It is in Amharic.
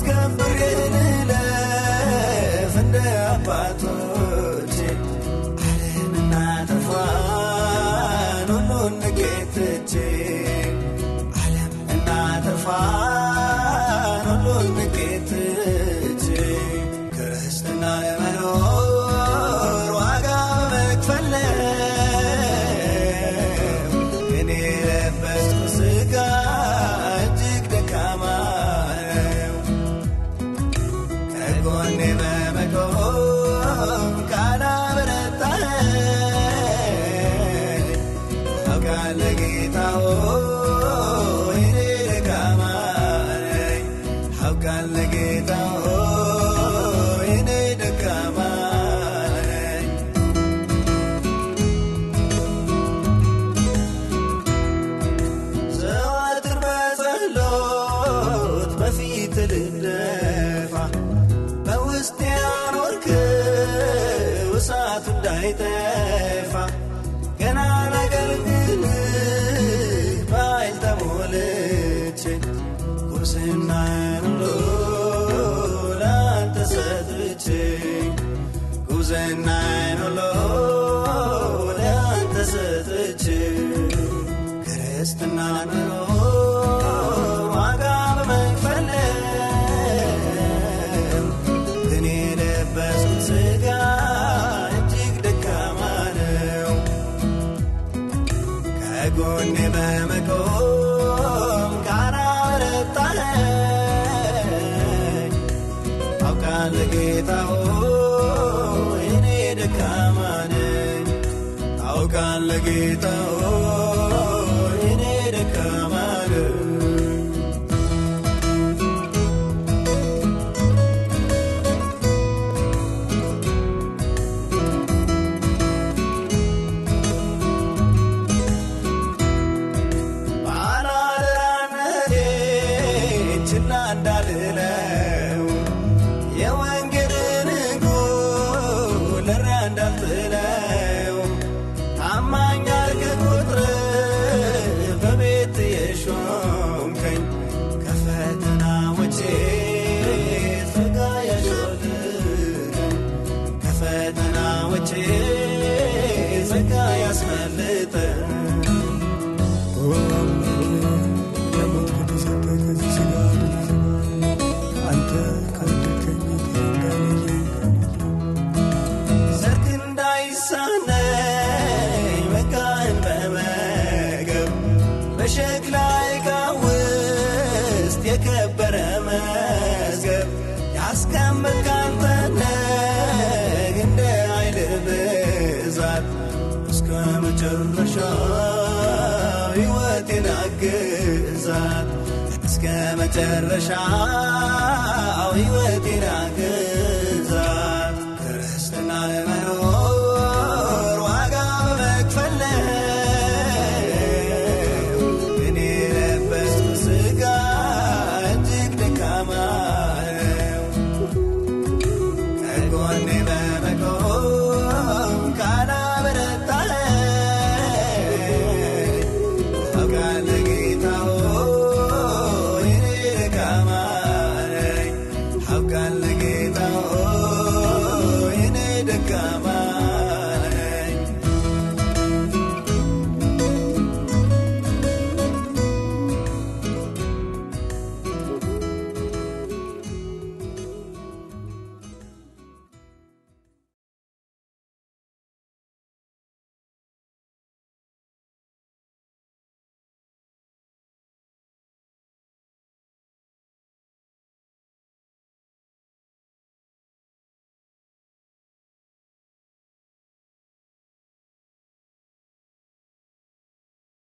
አስከብሬን ለፍንደ አባቶቼ ዓለምና ተርፏን ሁሉን ንቄትቼ ዓለምና ተርፏን ሁሉን ንቄትቼ ክርስትና ለመኖር ዋጋ በመክፈል እኔ የለበስኩት ሥጋ እጅግ ደካማ ነው። ከጎኔ በመቆም ካላበረታኸኝ አውቃለሁ ጌታ ሆይ እኔ ደካማ ነኝ። አውቃለሁ ጌታ ሆይ እኔ ደካማ ነኝ። ዘወትር በጸሎት በፊት ልደፋ በውስጤ ያኖርከው እሳቱ እንዳይጠፋ ገና ላገልግልህ በኃይል ተሞልቼ ጉብዝናዬን ሁሉ ላንተ ሰጥቼ ጉብዝናዬን ሁሉ ላንተ ሰጥቼ ክርስትናን መኖር ዋጋ በመክፈል ግን የለበስኩት ሥጋ እጅግ ደካማ ነው። ከጎኔ በመቆም ካላበረታኸኝ አውቃለሁ ጌታ ሆይ እኔ ደካማ ነኝ። አውቃለሁ ጌታ ሆይ እኔ ደካማ ነኝ። ባላደራነቴ ችላ እንዳልለው የወንጌልን ጎል ለሪያ እንዳልጥለው ታማኝ አድርገህ ቁጥርህ በቤት የሾምከኝ ከፈተናዎቼ ጸጋ ያሾልከኝ ከፈተናዎቼ ጸጋ ያስመልጠኝ ሰርክ እንዳይሳነኝ መካን በመገብ በሸክላ ዕቃ ውስጥ የከበረ መዝገብ ያስቀመጥክ አንተ ነህ እንደ ኃይልህ ብዛት እስከ መጨረሻው ሕይወቴን አግዛት እስከ መጨረሻው ሕይወቴን አግዛት